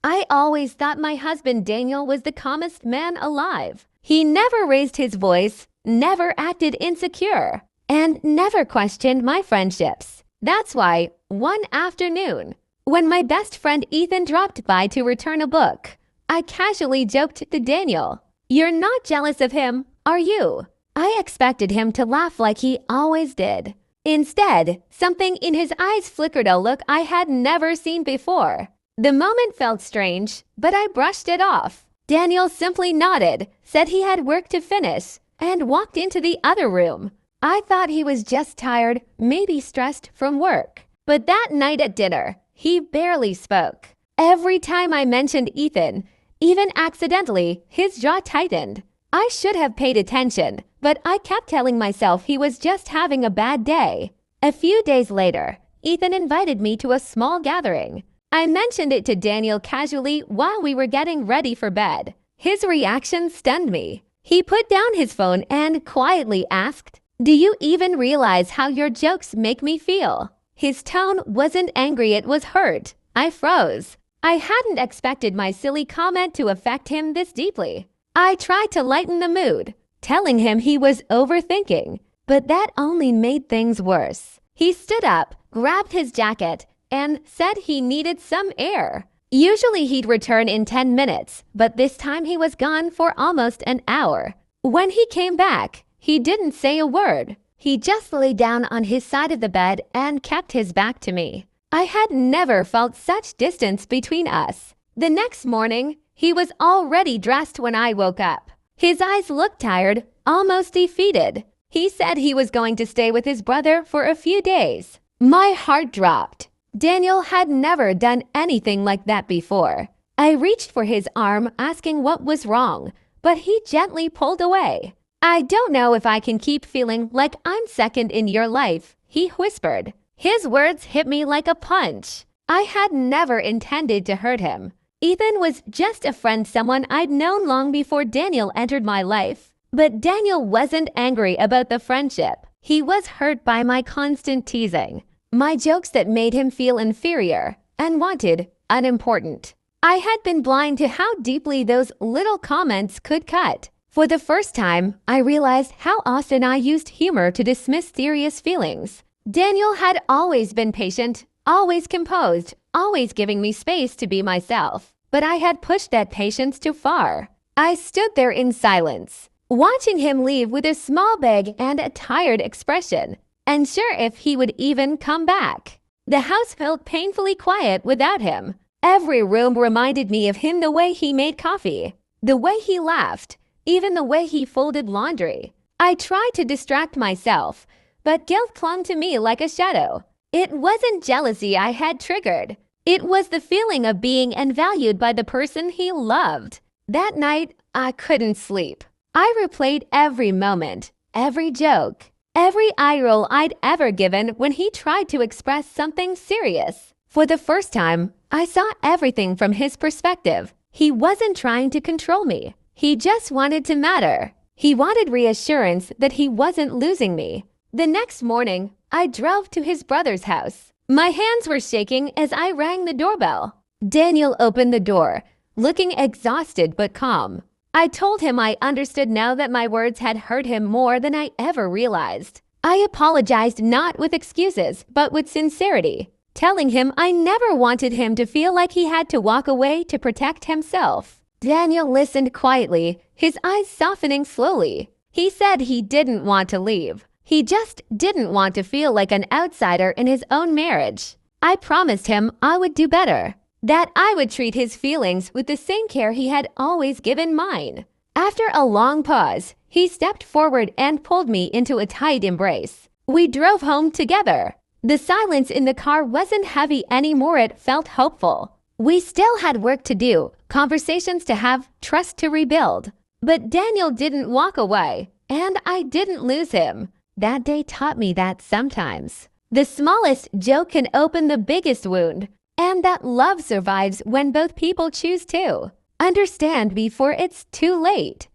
I always thought my husband Daniel was the calmest man alive. He never raised his voice, never acted insecure, and never questioned my friendships. That's why, one afternoon, when my best friend Ethan dropped by to return a book, I casually joked to Daniel, "You're not jealous of him, are you?" I expected him to laugh like he always did. Instead, something in his eyes flickered a look I had never seen before. The moment felt strange, but I brushed it off. Daniel simply nodded, said he had work to finish, and walked into the other room. I thought he was just tired, maybe stressed from work. But that night at dinner, he barely spoke. Every time I mentioned Ethan, even accidentally, his jaw tightened. I should have paid attention, but I kept telling myself he was just having a bad day. A few days later, Ethan invited me to a small gathering. I mentioned it to Daniel casually while we were getting ready for bed. His reaction stunned me. He put down his phone and quietly asked, "Do you even realize how your jokes make me feel?" His tone wasn't angry, it was hurt. I froze. I hadn't expected my silly comment to affect him this deeply. I tried to lighten the mood, telling him he was overthinking, but that only made things worse. He stood up, grabbed his jacket, and said he needed some air. Usually he'd return in 10 minutes, but this time he was gone for almost an hour. When he came back, he didn't say a word. He just lay down on his side of the bed and kept his back to me. I had never felt such distance between us. The next morning, he was already dressed when I woke up. His eyes looked tired, almost defeated. He said he was going to stay with his brother for a few days. My heart dropped. Daniel had never done anything like that before. I reached for his arm, asking what was wrong, but he gently pulled away. "I don't know if I can keep feeling like I'm second in your life," he whispered. His words hit me like a punch. I had never intended to hurt him. Ethan was just a friend, someone I'd known long before Daniel entered my life. But Daniel wasn't angry about the friendship. He was hurt by my constant teasing, my jokes that made him feel inferior and wanted unimportant. I had been blind to how deeply those little comments could cut. For the first time, I realized how often I used humor to dismiss serious feelings. Daniel had always been patient, always composed, always giving me space to be myself. But I had pushed that patience too far. I stood there in silence, watching him leave with a small bag and a tired expression, unsure if he would even come back. The house felt painfully quiet without him. Every room reminded me of him, the way he made coffee, the way he laughed, even the way he folded laundry. I tried to distract myself, but guilt clung to me like a shadow. It wasn't jealousy I had triggered. It was the feeling of being unvalued by the person he loved. That night, I couldn't sleep. I replayed every moment, every joke, every eye roll I'd ever given when he tried to express something serious. For the first time, I saw everything from his perspective. He wasn't trying to control me. He just wanted to matter. He wanted reassurance that he wasn't losing me. The next morning, I drove to his brother's house. My hands were shaking as I rang the doorbell. Daniel opened the door, looking exhausted but calm. I told him I understood now that my words had hurt him more than I ever realized. I apologized, not with excuses, but with sincerity, telling him I never wanted him to feel like he had to walk away to protect himself. Daniel listened quietly, his eyes softening slowly. He said he didn't want to leave. He just didn't want to feel like an outsider in his own marriage. I promised him I would do better, that I would treat his feelings with the same care he had always given mine. After a long pause, he stepped forward and pulled me into a tight embrace. We drove home together. The silence in the car wasn't heavy anymore, it felt hopeful. We still had work to do, conversations to have, trust to rebuild. But Daniel didn't walk away, and I didn't lose him. That day taught me that sometimes the smallest joke can open the biggest wound, and that love survives when both people choose to understand before it's too late.